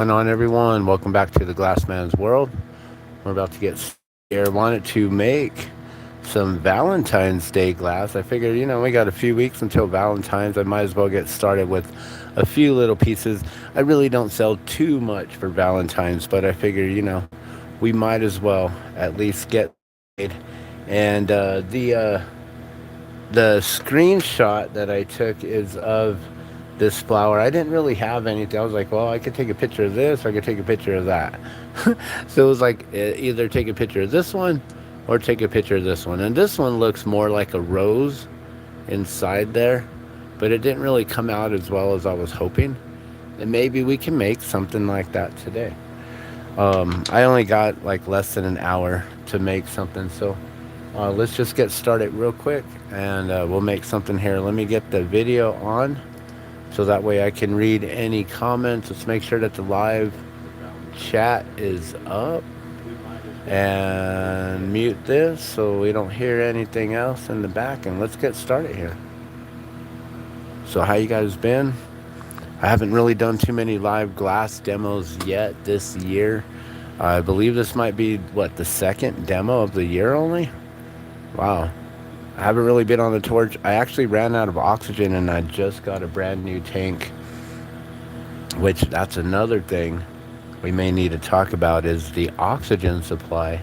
going on, everyone? Welcome back to the Glassman's World. We're about to get here. Wanted to make some Valentine's Day glass. I figured, we got a few weeks until Valentine's. I might as well get started with a few little pieces. I really don't sell too much for Valentine's, but I figured, we might as well at least get made. And the screenshot that I took is of this flower. I didn't really have anything. I was like, well, I could take a picture of this or I could take a picture of that. So it was like either take a picture of this one or take a picture of this one. And this one looks more like a rose inside there, but it didn't really come out as well as I was hoping. And maybe we can make something like that today. I only got like less than an hour to make something, so let's just get started real quick and we'll make something here. Let me get the video on so that way I can read any comments. Let's make sure that the live chat is up and mute this so we don't hear anything else in the back, and let's get started here. So how you guys been? I haven't really done too many live glass demos yet this year. I believe this might be the second demo of the year only. Wow. I haven't really been on the torch. I actually ran out of oxygen and I just got a brand new tank, which that's another thing we may need to talk about is the oxygen supply.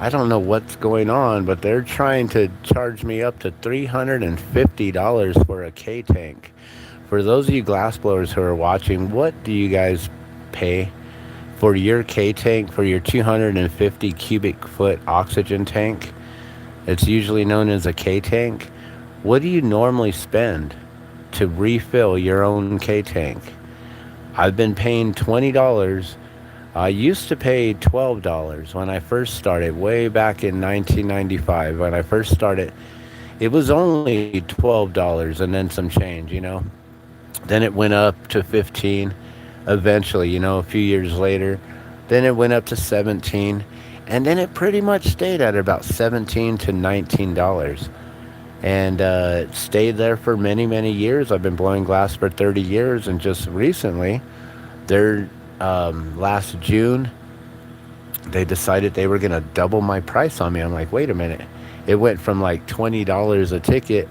I don't know what's going on, but they're trying to charge me up to $350 for a K tank. For those of you glassblowers who are watching, what do you guys pay for your K tank, for your 250 cubic foot oxygen tank? It's usually known as a K tank. What do you normally spend to refill your own K tank? I've been paying $20. I used to pay $12 when I first started, way back in 1995. When I first started, it was only $12 and then some change. Then it went up to 15 eventually, a few years later. Then it went up to 17. And then it pretty much stayed at about $17 to $19. And it stayed there for many, many years. I've been blowing glass for 30 years. And just recently, last June, they decided they were going to double my price on me. I'm like, wait a minute. It went from like $20 a ticket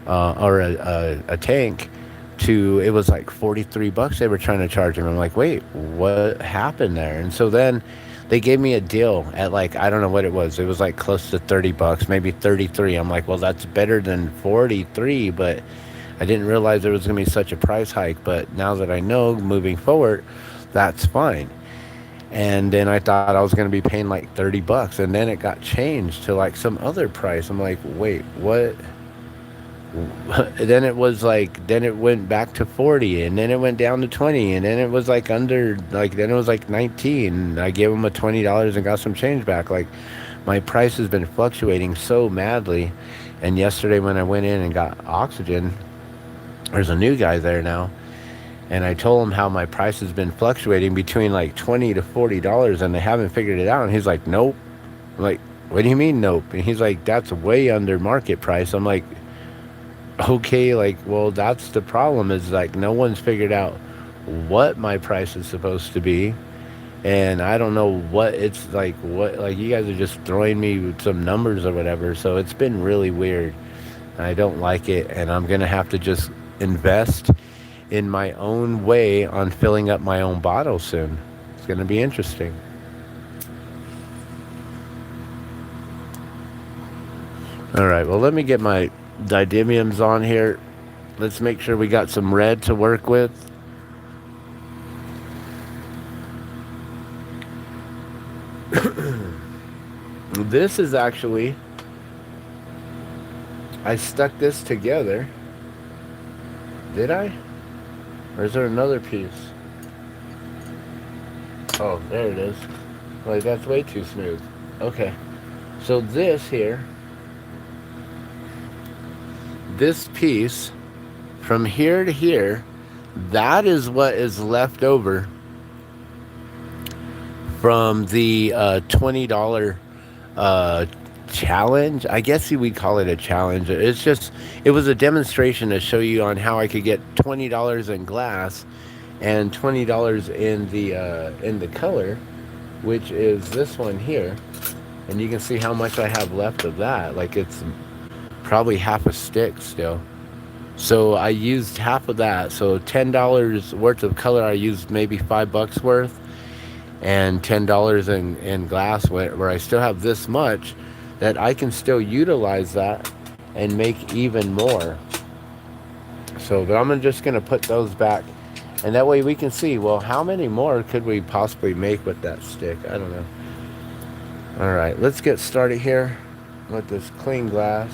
or a tank to it was like $43 they were trying to charge him. I'm like, wait, what happened there? And so then they gave me a deal at like, I don't know what it was. It was like close to $30, maybe 33. I'm like, well, that's better than 43, but I didn't realize there was going to be such a price hike. But now that I know moving forward, that's fine. And then I thought I was going to be paying like $30, and then it got changed to like some other price. I'm like, wait, what? Then it went back to 40, and then it went down to 20, and then it was like then it was like 19. I gave them a $20 and got some change back. Like, my price has been fluctuating so madly. And yesterday when I went in and got oxygen, there's a new guy there now, and I told him how my price has been fluctuating between like $20 to $40, and they haven't figured it out. And he's like, nope. I'm like, what do you mean nope? And he's like, that's way under market price. I'm like, okay, like, well, that's the problem, is like no one's figured out what my price is supposed to be, and I don't know what it's like. What, like, you guys are just throwing me with some numbers or whatever. So it's been really weird. I don't like it, and I'm gonna have to just invest in my own way on filling up my own bottle soon. It's gonna be interesting. All right, well, let me get my didymiums on here. Let's make sure we got some red to work with. This is actually, I stuck this together. Did I? Or is there another piece? Oh, there it is. Like, that's way too smooth. Okay. So this here, this piece from here to here, that is what is left over from the $20 challenge. I guess we call it a challenge. It was a demonstration to show you on how I could get $20 in glass and $20 in the color, which is this one here. And you can see how much I have left of that. Like, it's probably half a stick still. So I used half of that. So $10 worth of color, I used maybe $5 worth, and $10 in glass, where I still have this much that I can still utilize that and make even more. So, but I'm just gonna put those back, and that way we can see, well, how many more could we possibly make with that stick? I don't know. All right, let's get started here with this clean glass.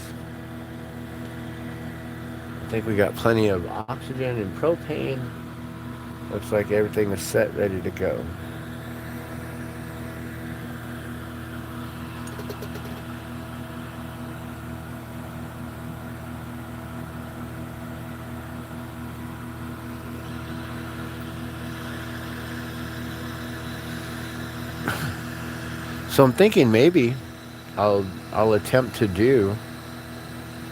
I think we got plenty of oxygen and propane. Looks like everything is set, ready to go. So I'm thinking maybe I'll attempt to do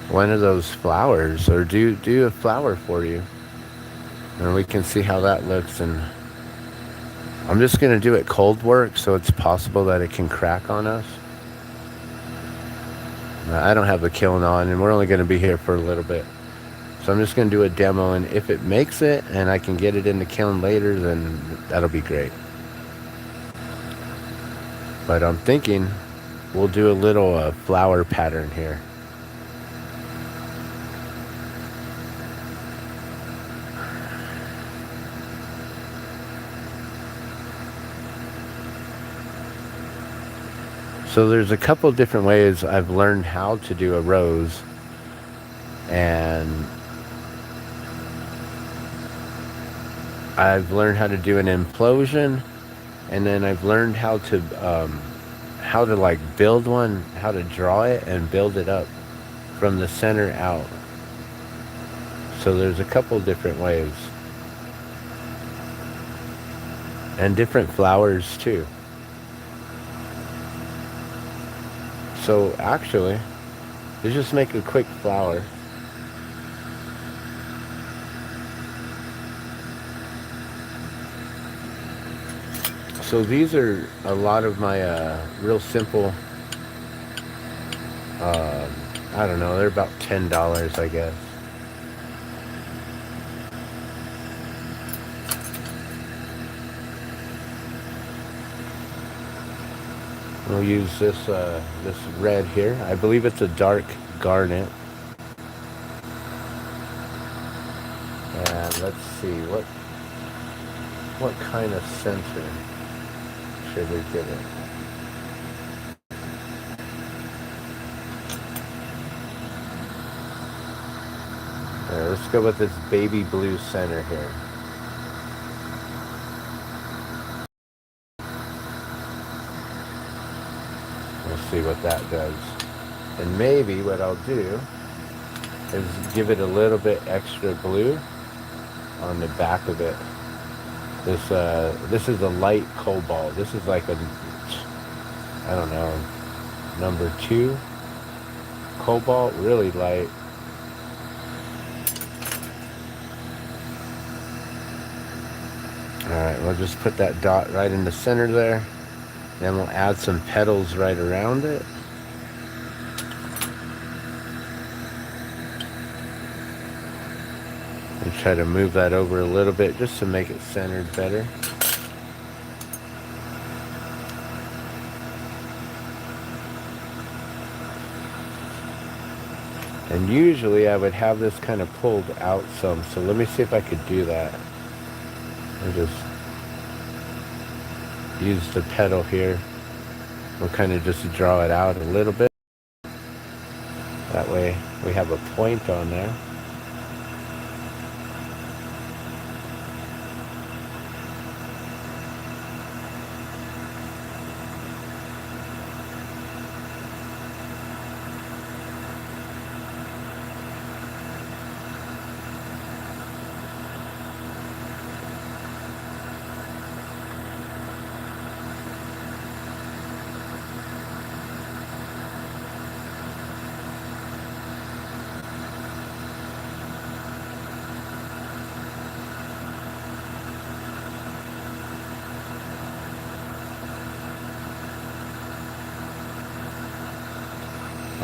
one of those flowers, or do a flower for you, and we can see how that looks. And I'm just gonna do it cold work, so it's possible that it can crack on us. I don't have the kiln on, and we're only gonna be here for a little bit, so I'm just gonna do a demo. And if it makes it and I can get it in the kiln later, then that'll be great. But I'm thinking we'll do a little flower pattern here. So there's a couple different ways I've learned how to do a rose, and I've learned how to do an implosion, and then I've learned how to like build one, how to draw it and build it up from the center out. So there's a couple different ways, and different flowers too. So actually, let's just make a quick flower. So these are a lot of my real simple, uh, I don't know, they're about $10, I guess. We'll use this red here. I believe it's a dark garnet. And let's see, what kind of center should we give it? Let's go with this baby blue center here. We'll see what that does. And maybe what I'll do is give it a little bit extra blue on the back of it. This is a light cobalt. This is like a, I don't know, number 2 cobalt, really light. Alright, we'll just put that dot right in the center there. Then we'll add some petals right around it. And try to move that over a little bit just to make it centered better. And usually I would have this kind of pulled out some, so let me see if I could do that. I'll just use the petal here. We'll kind of just draw it out a little bit. That way we have a point on there.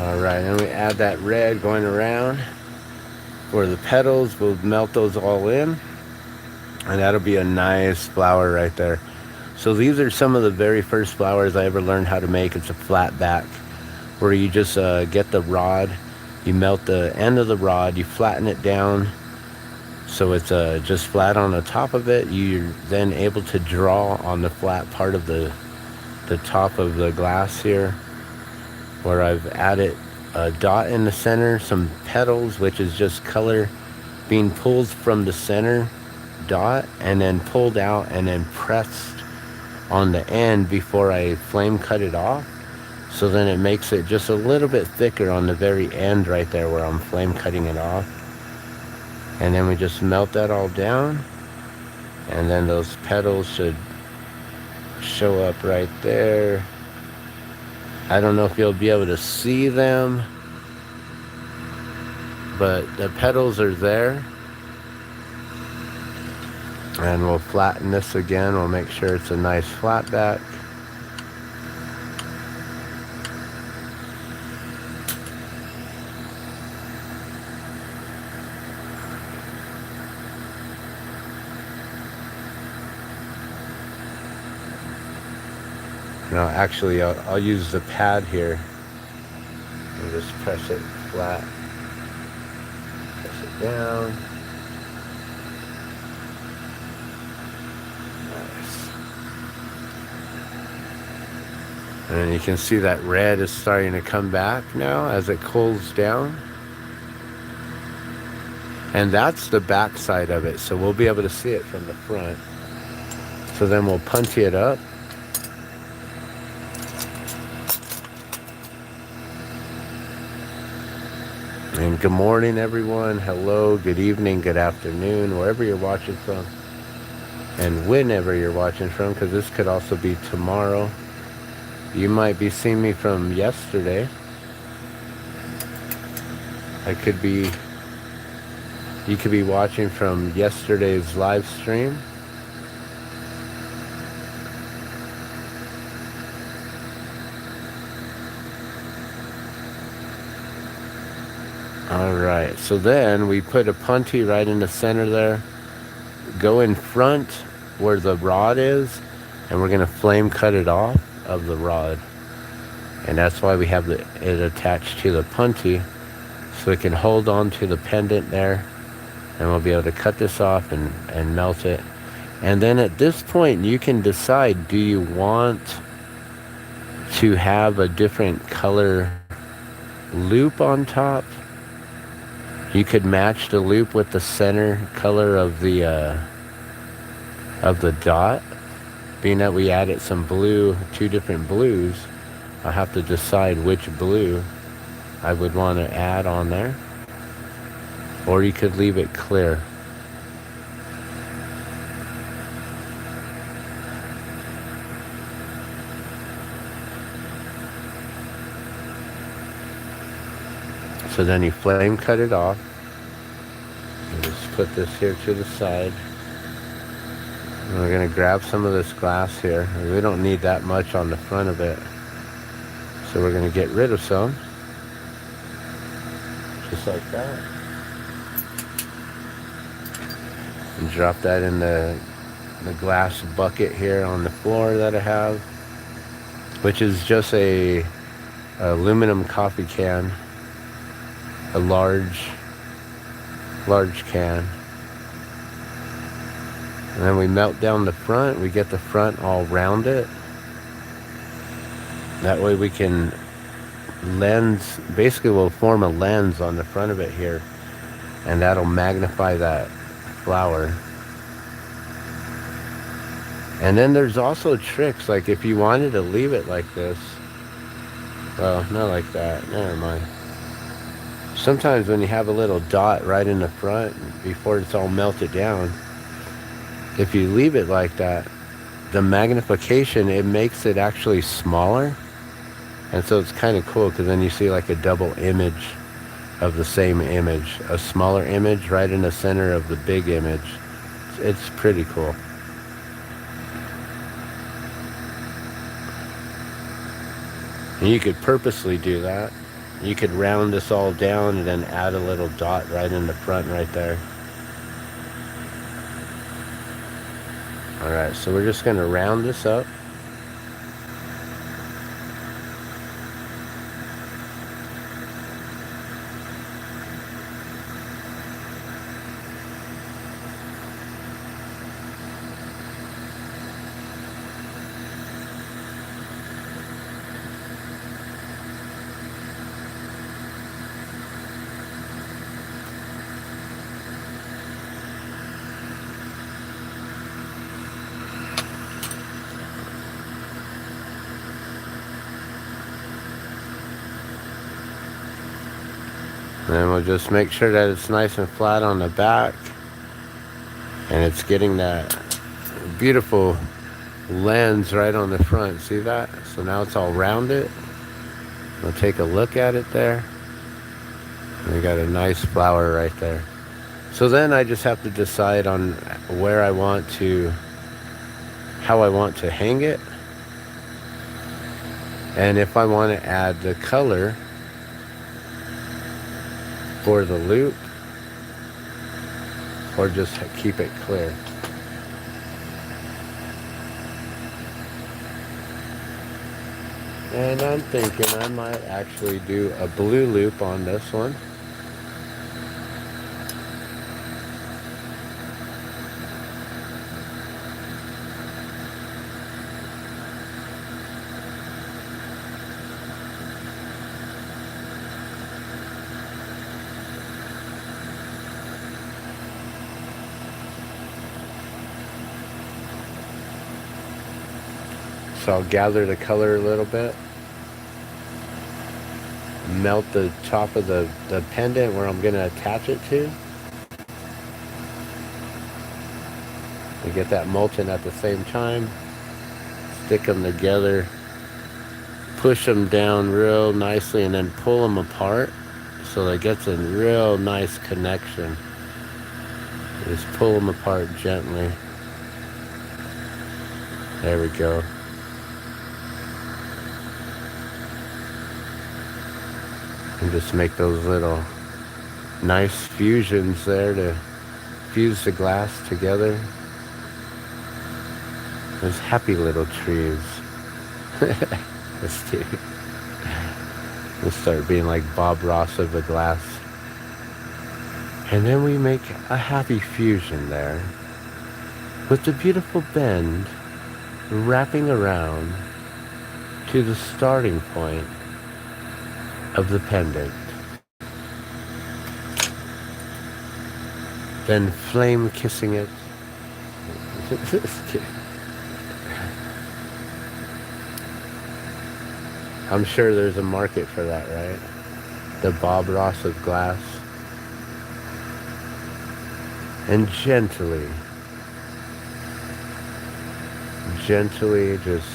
All right, and we add that red going around for the petals. We'll melt those all in, and that'll be a nice flower right there. So these are some of the very first flowers I ever learned how to make. It's a flat back, where you just get the rod, you melt the end of the rod, you flatten it down so it's just flat on the top of it. You're then able to draw on the flat part of the top of the glass here, where I've added a dot in the center, some petals, which is just color being pulled from the center dot and then pulled out and then pressed on the end before I flame cut it off. So then it makes it just a little bit thicker on the very end right there where I'm flame cutting it off. And then we just melt that all down, and then those petals should show up right there. I don't know if you'll be able to see them, but the petals are there. And we'll flatten this again. We'll make sure it's a nice flat back. No, actually, I'll use the pad here and just press it flat. Press it down. Nice. And then you can see that red is starting to come back now as it cools down. And that's the back side of it, so we'll be able to see it from the front. So then we'll punch it up. And good morning, everyone. Hello, good evening, good afternoon, wherever you're watching from. And whenever you're watching from, because this could also be tomorrow. You might be seeing me from yesterday. You could be watching from yesterday's live stream. All right, so then we put a punty right in the center there. Go in front where the rod is, and we're gonna flame cut it off of the rod. And that's why we have it attached to the punty, so it can hold on to the pendant there. And we'll be able to cut this off and melt it. And then at this point, you can decide, do you want to have a different color loop on top? You could match the loop with the center color of the dot. Being that we added some blue, 2 different blues, I'll have to decide which blue I would want to add on there. Or you could leave it clear. So then you flame cut it off. And just put this here to the side. And we're going to grab some of this glass here. We don't need that much on the front of it. So we're going to get rid of some. Just like that. And drop that in the glass bucket here on the floor that I have, which is just a aluminum coffee can, a large can. And then we melt down the front. We get the front all rounded. That way we can lens, basically we'll form a lens on the front of it here, and that'll magnify that flower. And then there's also tricks, like if you wanted to leave it like this, well, not like that, never mind. Sometimes when you have a little dot right in the front before it's all melted down, if you leave it like that, the magnification, it makes it actually smaller. And so it's kind of cool, because then you see like a double image of the same image, a smaller image right in the center of the big image. It's pretty cool. And you could purposely do that. You could round this all down and then add a little dot right in the front right there. Alright, so we're just going to round this up. And then we'll just make sure that it's nice and flat on the back. And it's getting that beautiful lens right on the front. See that? So now it's all rounded. We'll take a look at it there. And we got a nice flower right there. So then I just have to decide on where I want to, how I want to hang it. And if I want to add the color for the loop, or just keep it clear. And I'm thinking I might actually do a blue loop on this one. So I'll gather the color a little bit, melt the top of the pendant where I'm going to attach it to. We get that molten at the same time, stick them together, push them down real nicely, and then pull them apart so that it gets a real nice connection. Just pull them apart gently. There we go. And just make those little nice fusions there to fuse the glass together. Those happy little trees. Let's do. We'll start being like Bob Ross of the glass. And then we make a happy fusion there with the beautiful bend wrapping around to the starting point of the pendant. Then flame kissing it. I'm sure there's a market for that, right? The Bob Ross of glass. And gently just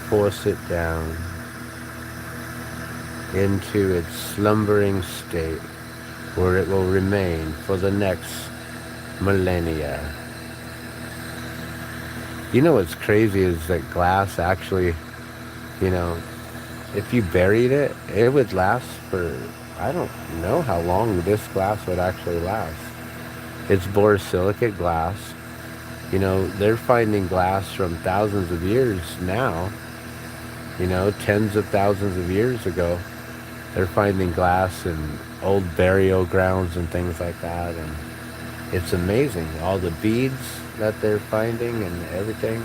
force it down into its slumbering state where it will remain for the next millennia. You know what's crazy is that glass actually, if you buried it, it would last for, I don't know how long this glass would actually last. It's borosilicate glass. They're finding glass from thousands of years now. Tens of thousands of years ago. They're finding glass in old burial grounds and things like that. And it's amazing. All the beads that they're finding and everything.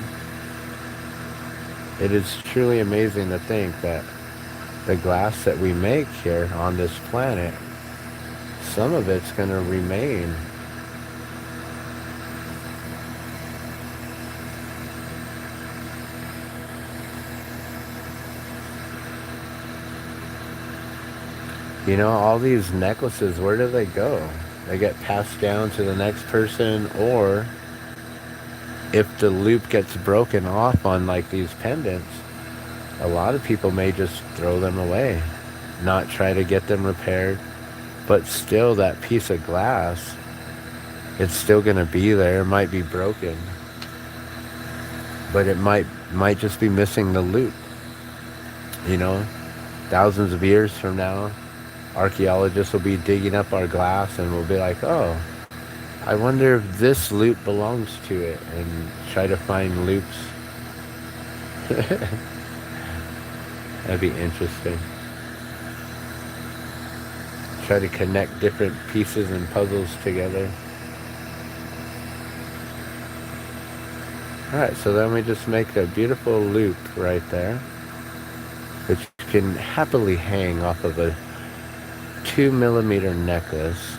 It is truly amazing to think that the glass that we make here on this planet, some of it's going to remain. All these necklaces, where do they go? They get passed down to the next person, or if the loop gets broken off on like these pendants, a lot of people may just throw them away, not try to get them repaired. But still, that piece of glass, it's still going to be there. It might be broken, but it might just be missing the loop. You know, thousands of years from now, archaeologists will be digging up our glass and we'll be like, oh, I wonder if this loop belongs to it, and try to find loops. That'd be interesting. Try to connect different pieces and puzzles together. Alright, so then we just make a beautiful loop right there, which can happily hang off of a 2mm necklace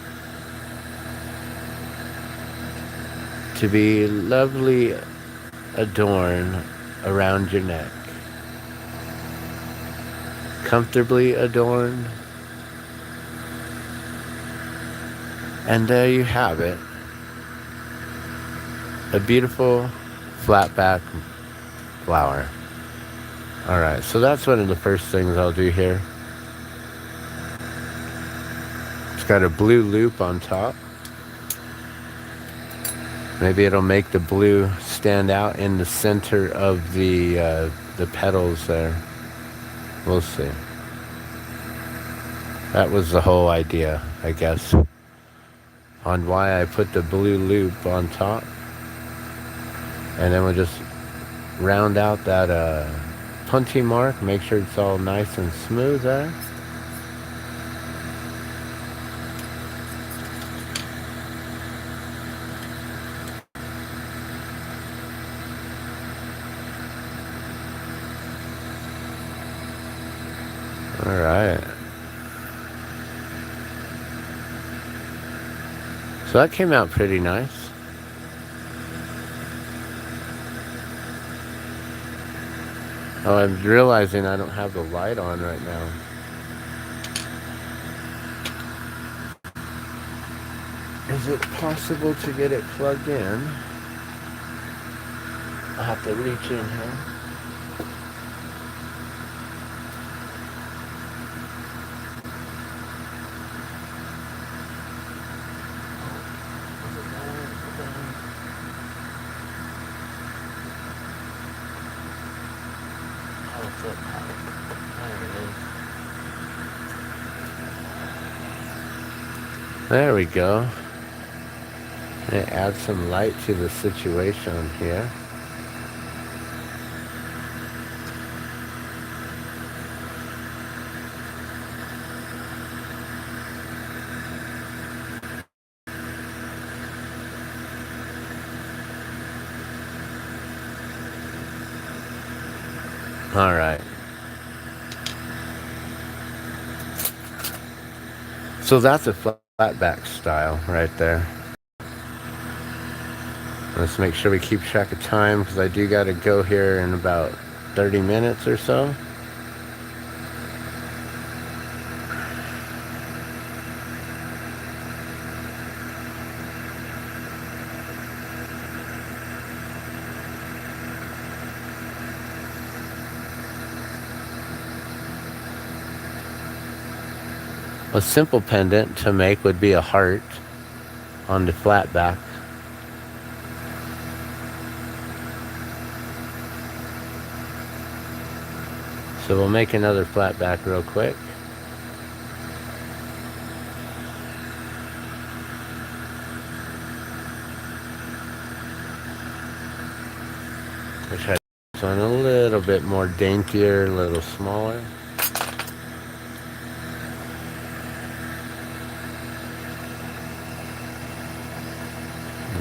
to be lovely adorn around your neck. Comfortably adorned. And there you have it. A beautiful flat-back flower. Alright, so that's one of the first things I'll do here. It's got a blue loop on top. Maybe it'll make the blue stand out in the center of the petals there. We'll see. That was the whole idea, I guess, on why I put the blue loop on top. And then we'll just round out that punching mark, make sure it's all nice and smooth there. Alright. So that came out pretty nice. Oh, I'm realizing I don't have the light on right now. Is it possible to get it plugged in? I'll have to reach in here. There we go. And add some light to the situation here. All right. So that's a flatback style right there. Let's make sure we keep track of time, because I do got to go here in about 30 minutes or so. A simple pendant to make would be a heart on the flat back. So we'll make another flat back real quick. We'll try this one a little bit more daintier, a little smaller.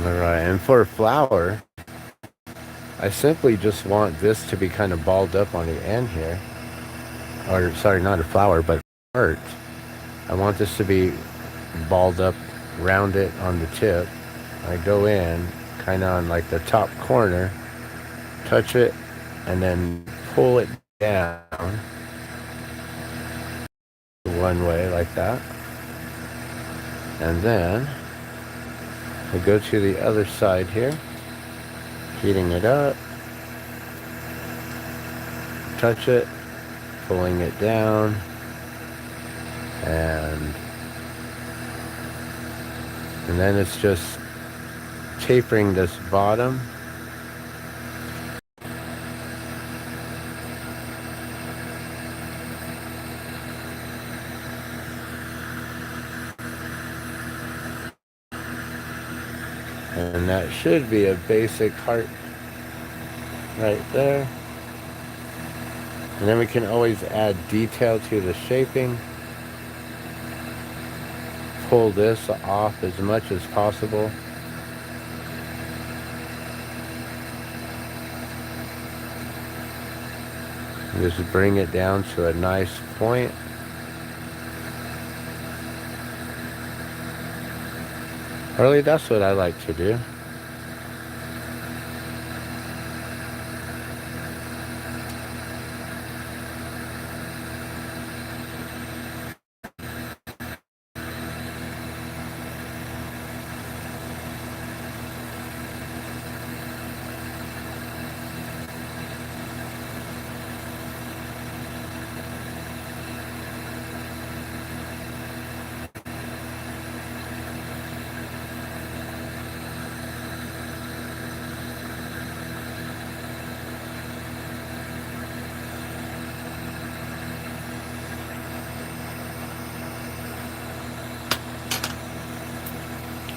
Alright, and for a flower, I simply just want this to be kind of balled up on the end here. Or, sorry, not a flower, but heart. I want this to be balled up, rounded on the tip. I go in, kind of on like the top corner, touch it, and then pull it down one way like that. And then I go to the other side here, heating it up, touch it, pulling it down, and then it's just tapering this bottom And that should be a basic heart right there. And then we can always add detail to the shaping. Pull this off as much as possible. Just bring it down to a nice point. Really, that's what I like to do.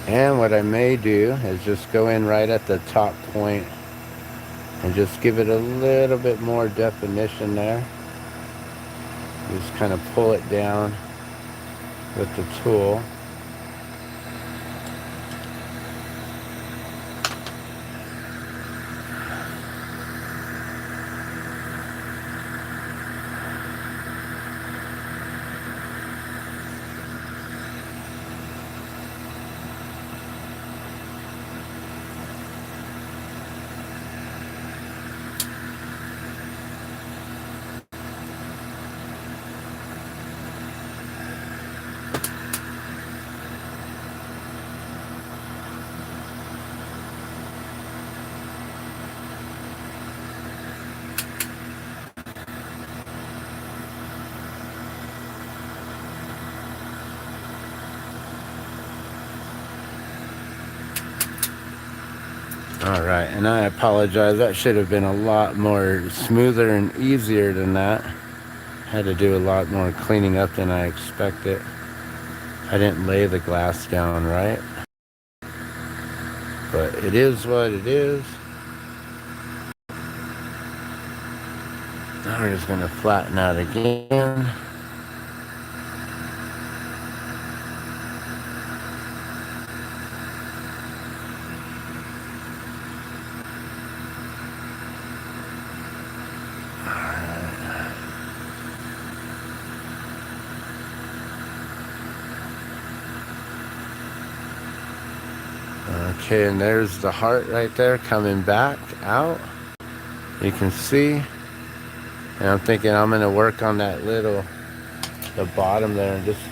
And what I may do is just go in right at the top point and just give it a little bit more definition there. Just kind of pull it down with the tool. All right, and I apologize. That should have been a lot more smoother and easier than that. Had to do a lot more cleaning up than I expected. I didn't lay the glass down right. But it is what it is. Now we're just going to flatten out again. Okay, and there's the heart right there coming back out. You can see. And I'm thinking I'm going to work on that the bottom there and just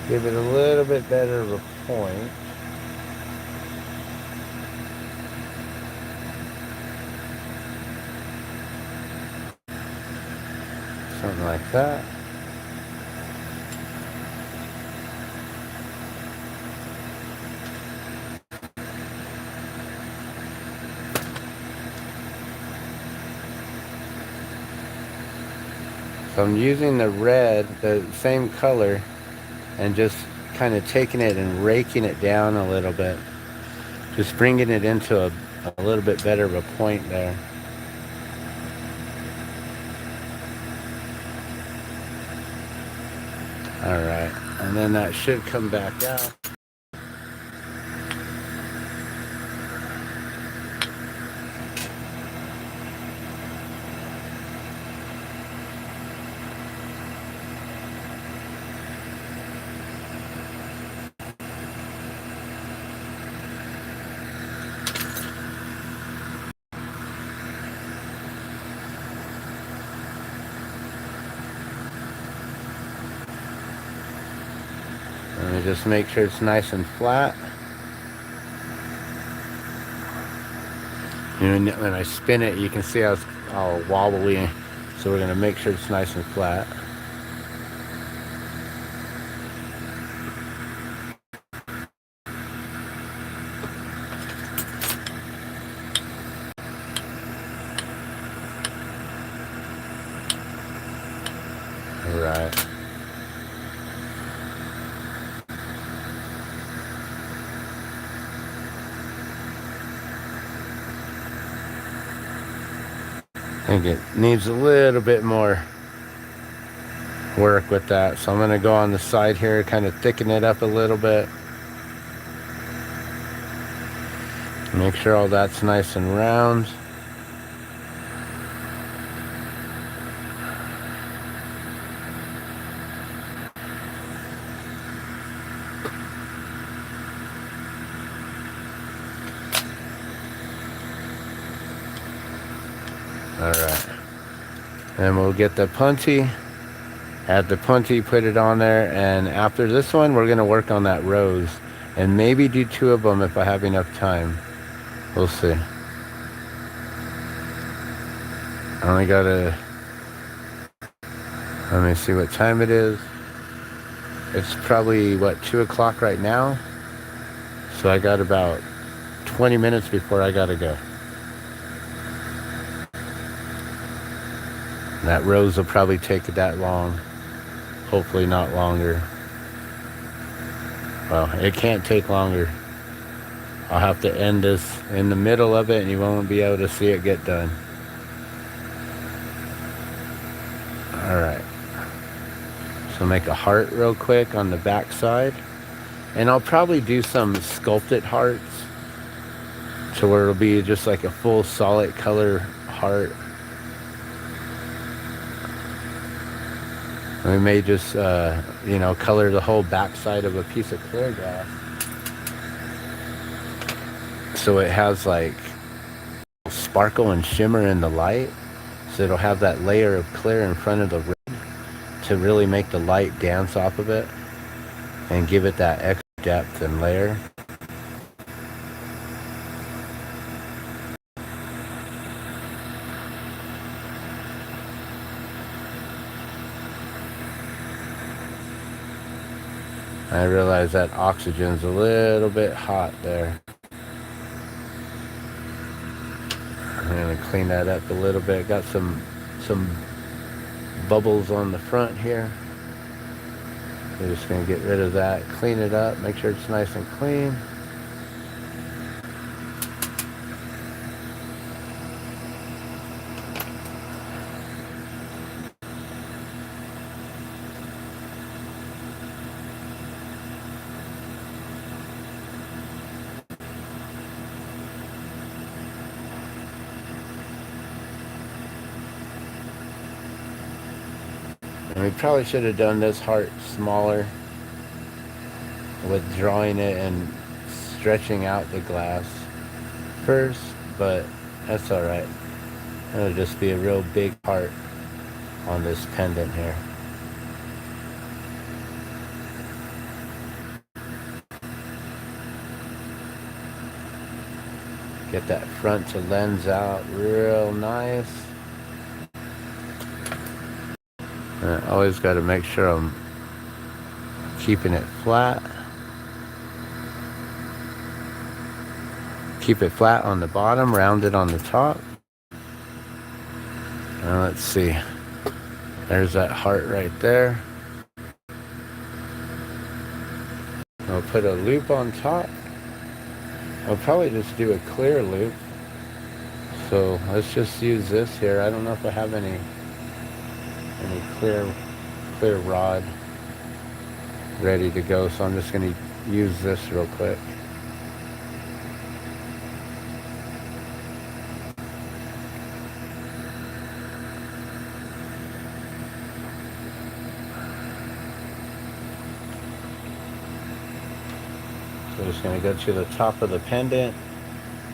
give it a little bit better of a point. Something like that. So I'm using the red, the same color, and just kind of taking it and raking it down a little bit. Just bringing it into a little bit better of a point there. All right, and then that should come back out. Let me just make sure it's nice and flat. You know, when I spin it, you can see how it's all wobbly. So we're going to make sure it's nice and flat. All right. I think it needs a little bit more work with that. So I'm going to go on the side here, kind of thicken it up a little bit. Make sure all that's nice and round. Alright. Then we'll get the puntee. Add the puntee, put it on there, and after this one we're going to work on that rose. And maybe do 2 of them if I have enough time. We'll see. I only gotta... Let me see what time it is. It's probably, what, 2 o'clock right now? So I got about 20 minutes before I gotta go. That rose will probably take that long. Hopefully not longer. Well, it can't take longer. I'll have to end this in the middle of it and you won't be able to see it get done. Alright. So make a heart real quick on the back side. And I'll probably do some sculpted hearts. So where it'll be just like a full solid color heart. We may just, color the whole backside of a piece of clear glass. So it has like sparkle and shimmer in the light. So it'll have that layer of clear in front of the rim to really make the light dance off of it and give it that extra depth and layer. I realize that oxygen's a little bit hot there. I'm gonna clean that up a little bit. Got some bubbles on the front here. We're just gonna get rid of that, clean it up, make sure it's nice and clean. And we probably should have done this heart smaller with drawing it and stretching out the glass first, but that's alright. It'll just be a real big heart on this pendant here. Get that front to lens out real nice. And I always got to make sure I'm keeping it flat. Keep it flat on the bottom, rounded on the top. Now let's see. There's that heart right there. I'll put a loop on top. I'll probably just do a clear loop. So let's just use this here. I don't know if I have any clear rod ready to go, so I'm just going to use this real quick. So just going to go to the top of the pendant,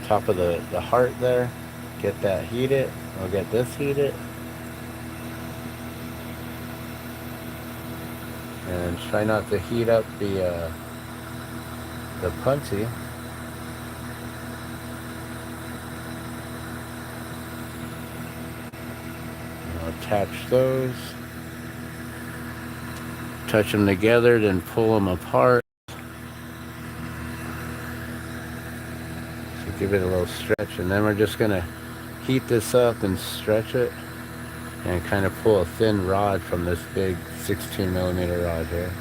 top of the heart there, get that heated. I'll get this heated. And try not to heat up the puntee. I'll attach those. Touch them together, then pull them apart. So give it a little stretch, and then we're just gonna heat this up and stretch it and kind of pull a thin rod from this big 16 millimeter rod here.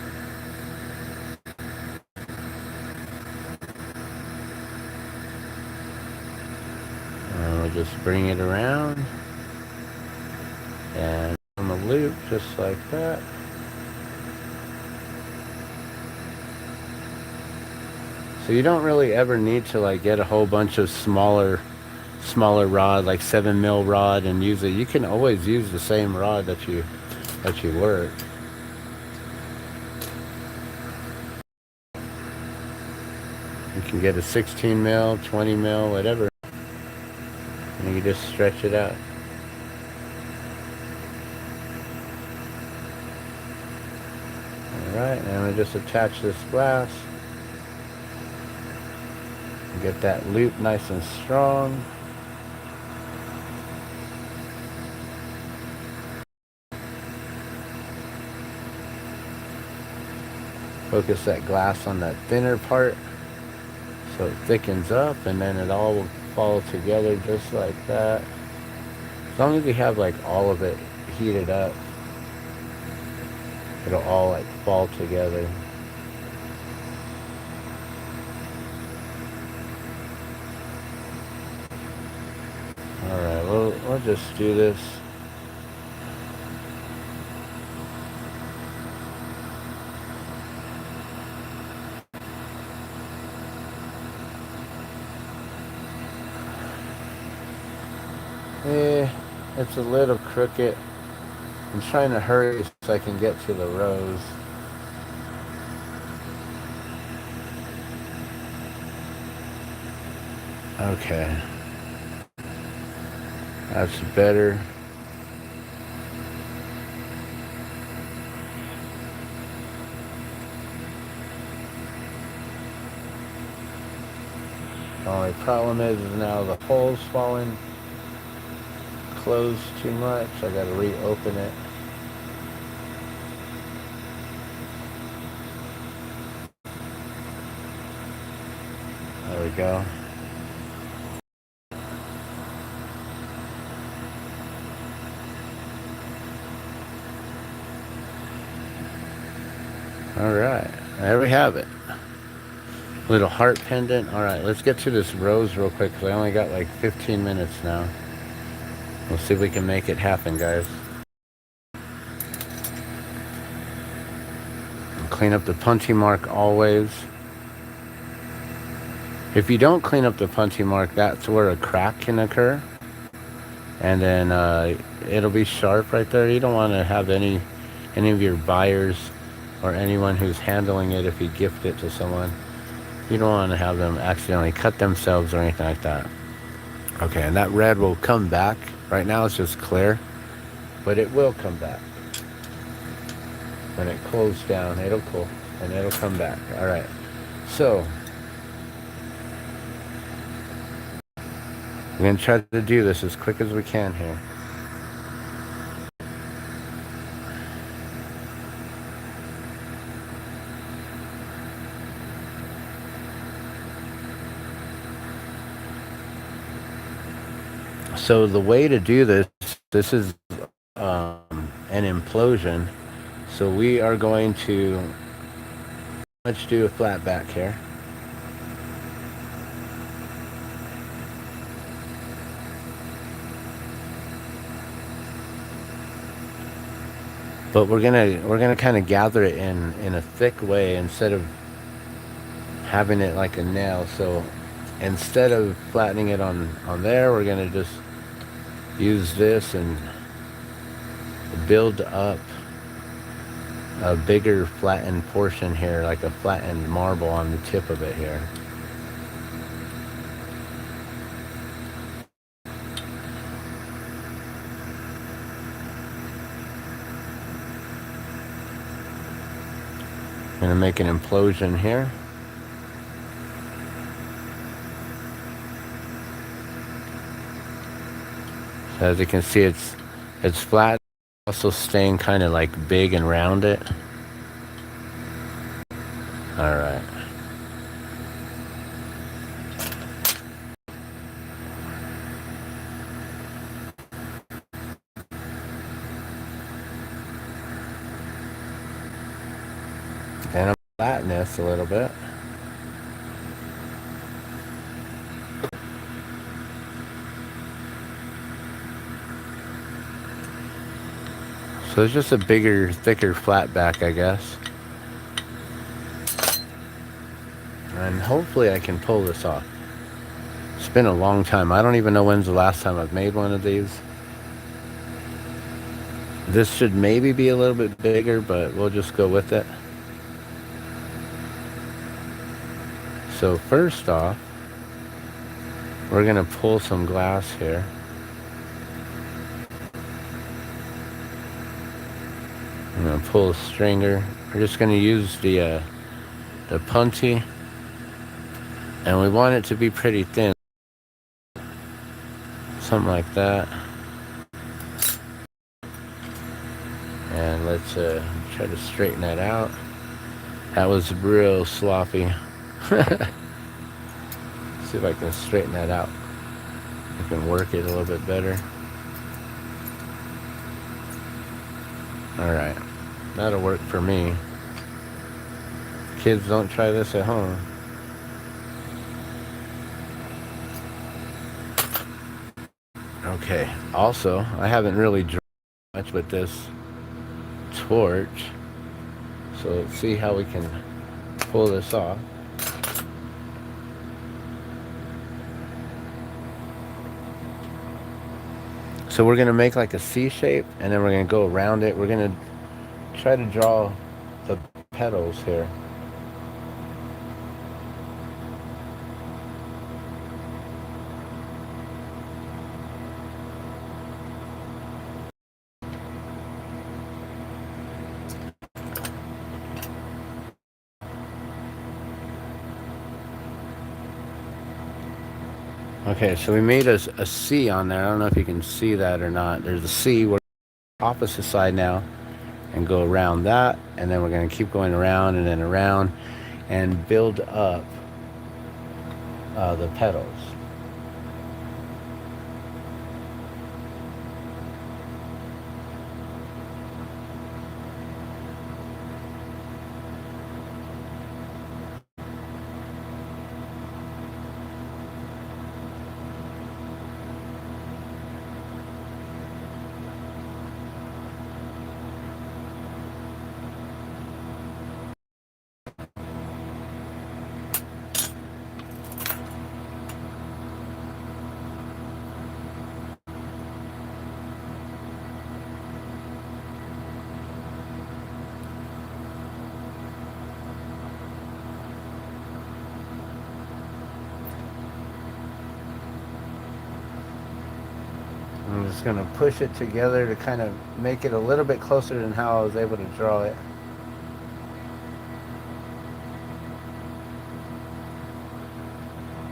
And we'll just bring it around. And on a loop just like that. So you don't really ever need to like get a whole bunch of smaller rod, like 7 mil rod, and use it. You can always use the same rod that you work. You can get a 16 mil, 20 mil, whatever, and you just stretch it out. Alright, and we just attach this glass. Get that loop nice and strong. Focus that glass on that thinner part so it thickens up, and then it all will fall together just like that. As long as you have like all of it heated up, it'll all like fall together. Alright, we'll just do this. It's a little crooked. I'm trying to hurry so I can get to the rows. Okay. That's better. The only problem is now the hole's falling closed too much. I gotta reopen it. There we go. Alright, there we have it. Little heart pendant. Alright, let's get to this rose real quick because I only got like 15 minutes now. We'll see if we can make it happen, guys. Clean up the punchy mark always. If you don't clean up the punchy mark, that's where a crack can occur. And then it'll be sharp right there. You don't want to have any of your buyers or anyone who's handling it, if you gift it to someone, you don't want to have them accidentally cut themselves or anything like that. Okay, and that red will come back. Right now it's just clear, but it will come back. When it cools down, it'll cool, and it'll come back. Alright, so we're going to try to do this as quick as we can here. So the way to do this is an implosion. So we are going to, let's do a flat back here. But we're gonna kind of gather it in a thick way instead of having it like a nail. So instead of flattening it on there, we're gonna just use this and build up a bigger flattened portion here, like a flattened marble on the tip of it here. I'm gonna make an implosion here. So as you can see, it's flat, also staying kind of like big and round it. All right. And I'll flatten this a little bit. So it's just a bigger, thicker flat back, I guess. And hopefully I can pull this off. It's been a long time. I don't even know when's the last time I've made one of these. This should maybe be a little bit bigger, but we'll just go with it. So first off, we're gonna pull some glass here. I'm gonna pull a stringer. We're just gonna use the puntee, and we want it to be pretty thin, something like that. And let's try to straighten that out. That was real sloppy. See if I can straighten that out. I can work it a little bit better. Alright, that'll work for me. Kids, don't try this at home. Okay, also, I haven't really drawn much with this torch. So let's see how we can pull this off. So we're gonna make like a C shape, and then we're gonna go around it. We're gonna try to draw the petals here. Okay, so we made a C on there. I don't know if you can see that or not. There's a C. We're opposite side now and go around that, and then we're going to keep going around and then around and build up the petals. I'm just going to push it together to kind of make it a little bit closer than how I was able to draw it.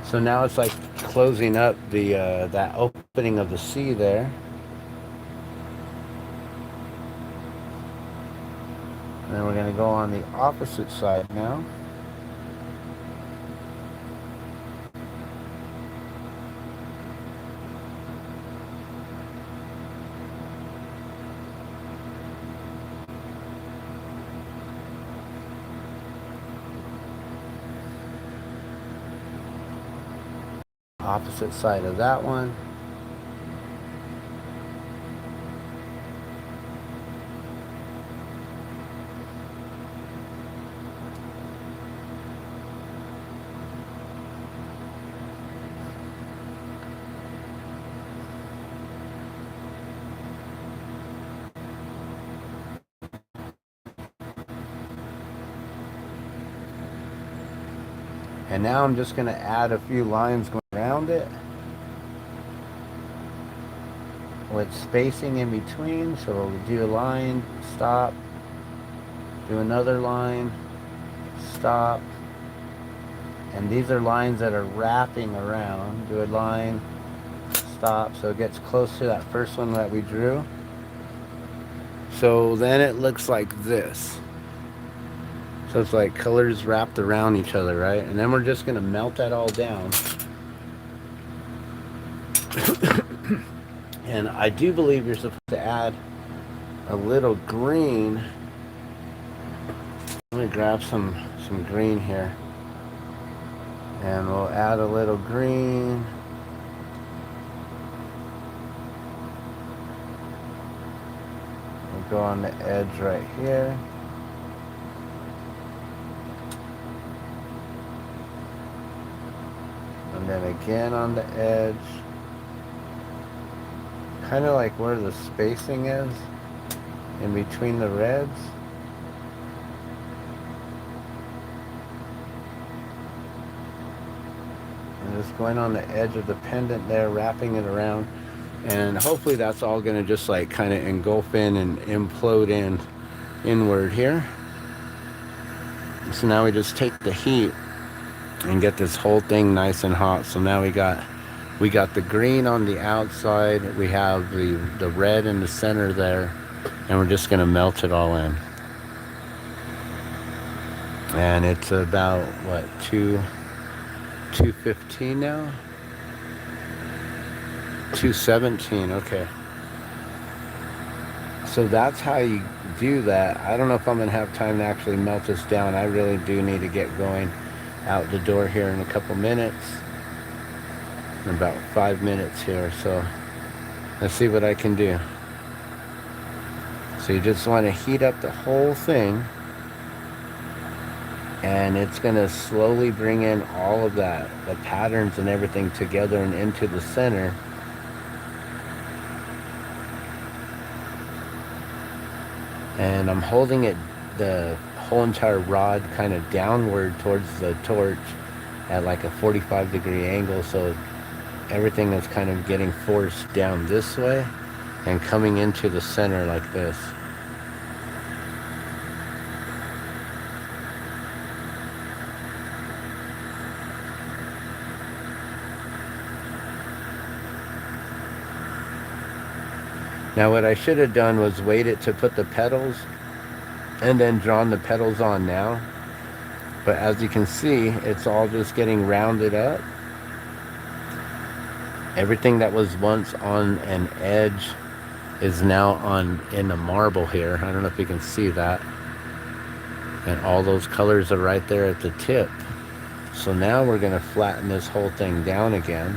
So now it's like closing up the that opening of the C there. And then we're going to go on the opposite side now. Opposite side of that one. And now I'm just going to add a few lines going around it with spacing in between. So we'll do a line, stop, do another line, stop. And these are lines that are wrapping around. Do a line, stop, so it gets close to that first one that we drew. So then it looks like this. So it's like colors wrapped around each other, right? And then we're just going to melt that all down. And I do believe you're supposed to add a little green. Let me grab some green here. And we'll add a little green. We'll go on the edge right here. And then again on the edge. Kind of like where the spacing is in between the reds. And just going on the edge of the pendant there, wrapping it around. And hopefully that's all going to just like kind of engulf in and implode in inward here. So now we just take the heat and get this whole thing nice and hot. So now we got the green on the outside, we have the red in the center there, and we're just going to melt it all in. And it's about what, 2:15 now? 2:17, okay. So that's how you do that. I don't know if I'm gonna have time to actually melt this down. I really do need to get going out the door here in a couple minutes. In about 5 minutes here, so let's see what I can do. So you just want to heat up the whole thing, and it's going to slowly bring in all of that, the patterns and everything together and into the center. And I'm holding it, the whole entire rod, kind of downward towards the torch at like a 45-degree angle, so everything is kind of getting forced down this way and coming into the center like this. Now what I should have done was waited to put the petals and then drawn the petals on now. But as you can see, it's all just getting rounded up. Everything that was once on an edge is now on in the marble here. I don't know if you can see that. And all those colors are right there at the tip. So now we're going to flatten this whole thing down again.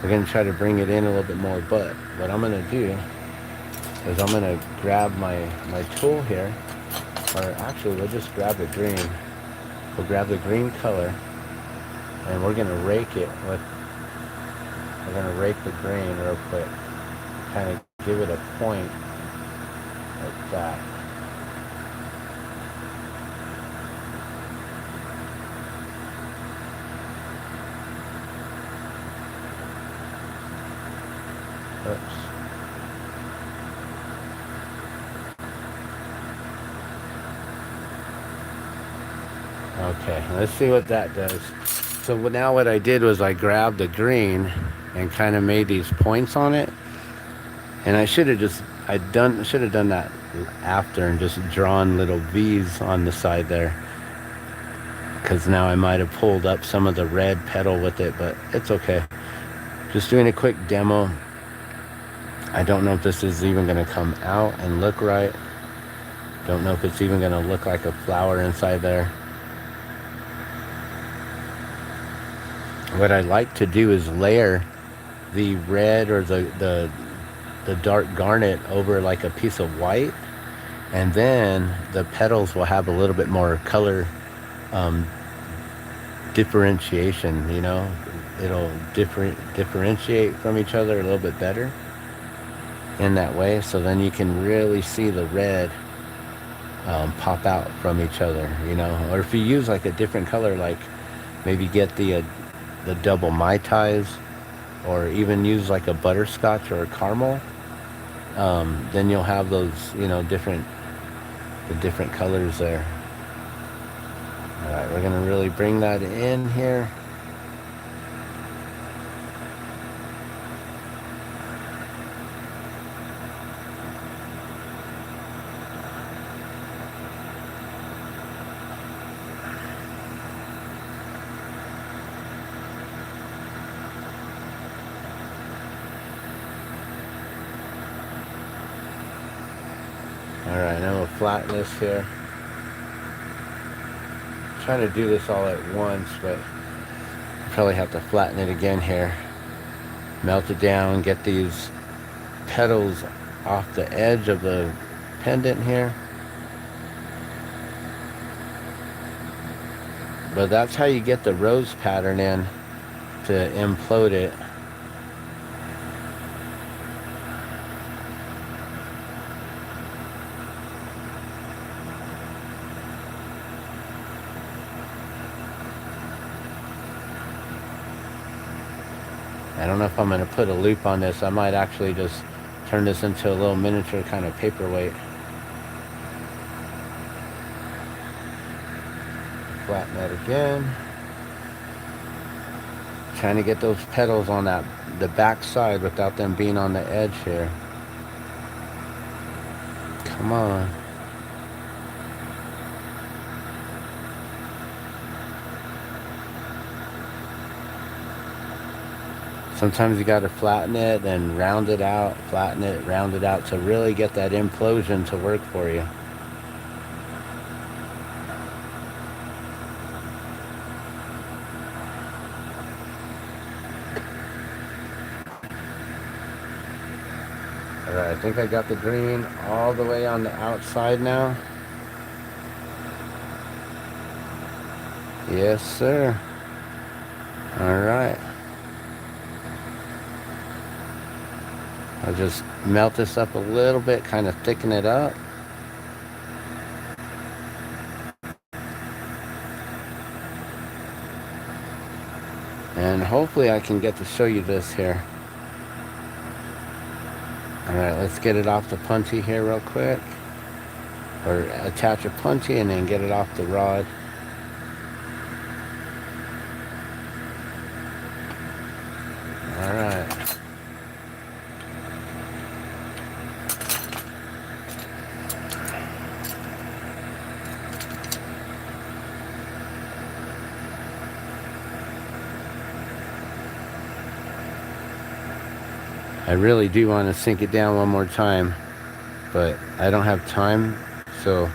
We're going to try to bring it in a little bit more, but what I'm going to do is I'm going to grab my tool here, or actually we'll just grab the green. We'll grab the green color and we're going to rake it with, we're going to rake the green real quick, kind of give it a point like that. Oops. Okay, let's see what that does. So now what I did was I grabbed the green and kind of made these points on it. And I should have done that after and just drawn little V's on the side there. Because now I might have pulled up some of the red petal with it, but it's okay. Just doing a quick demo. I don't know if this is even going to come out and look right. Don't know if it's even going to look like a flower inside there. What I like to do is layer the red or the dark garnet over like a piece of white, and then the petals will have a little bit more color differentiation, you know. It'll differentiate from each other a little bit better in that way, so then you can really see the red pop out from each other, you know. Or if you use like a different color, like maybe get the double Mai Tais, or even use like a butterscotch or a caramel, then you'll have those, you know, different colors there. All right, we're gonna really bring that in here. Alright, now we'll flatten this here. I'm trying to do this all at once, but I'll probably have to flatten it again here. Melt it down, get these petals off the edge of the pendant here. But that's how you get the rose pattern in to implode it. I don't know if I'm going to put a loop on this. I might actually just turn this into a little miniature kind of paperweight. Flatten that again. Trying to get those petals on the back side without them being on the edge here. Come on. Sometimes you got to flatten it and round it out, flatten it, round it out to really get that implosion to work for you. All right, I think I got the green all the way on the outside now. Yes, sir. All right. I'll just melt this up a little bit, kind of thicken it up. And hopefully I can get to show you this here. All right, let's get it off the punchy here real quick. Or attach a punchy and then get it off the rod. All right. I really do want to sink it down one more time, but I don't have time. So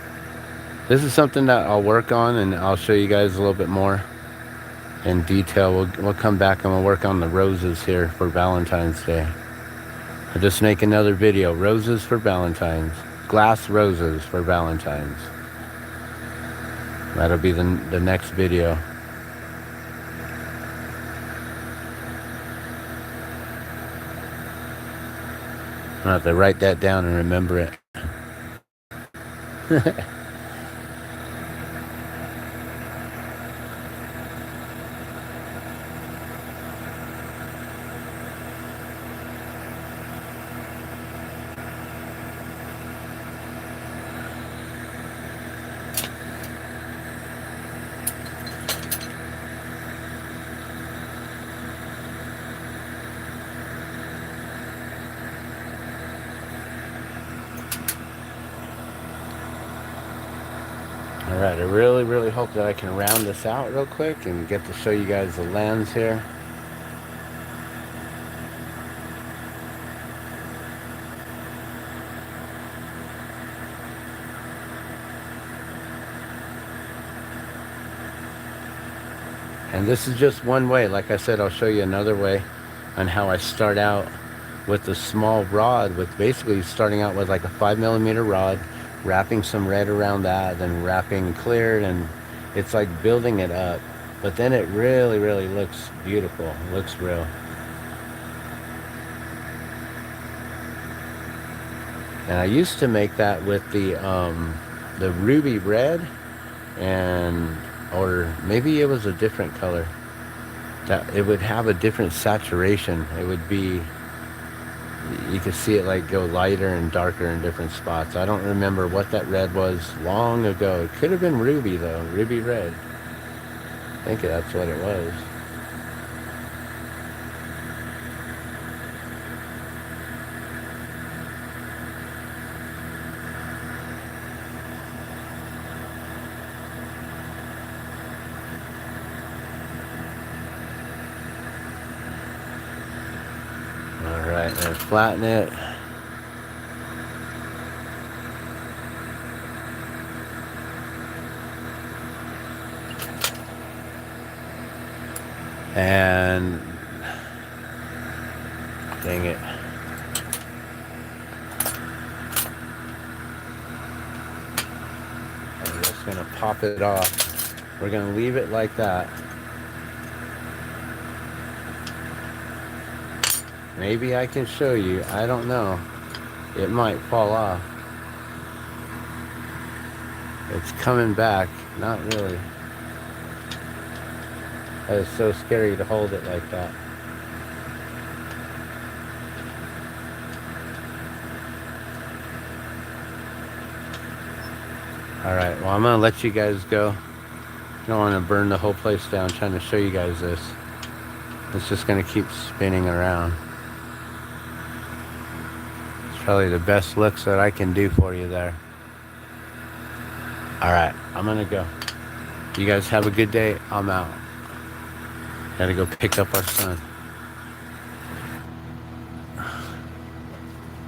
this is something that I'll work on, and I'll show you guys a little bit more in detail. We'll come back and we'll work on the roses here for Valentine's Day. I'll just make another video. Roses for Valentine's. Glass roses for Valentine's. That'll be the next video. I'll have to write that down and remember it. Alright, I really hope that I can round this out real quick and get to show you guys the lens here. And this is just one way. Like I said, I'll show you another way on how I start out with the small rod, with basically starting out with like a 5mm rod, wrapping some red around that, then wrapping clear, and it's like building it up. But then it really looks beautiful. It looks real. And I used to make that with the ruby red, and or maybe it was a different color. That it would have a different saturation. It would be, you could see it like go lighter and darker in different spots. I don't remember what that red was long ago. It could have been ruby though, ruby red. I think that's what it was. All right, and flatten it. And dang it. going to pop it off. We're going to leave it like that. Maybe I can show you. I don't know. It might fall off. It's coming back. Not really. That is so scary to hold it like that. Alright, well, I'm going to let you guys go. I don't want to burn the whole place down trying to show you guys this. It's just going to keep spinning around. It's probably the best looks that I can do for you there. Alright, I'm going to go. You guys have a good day. I'm out. Gotta go pick up our son.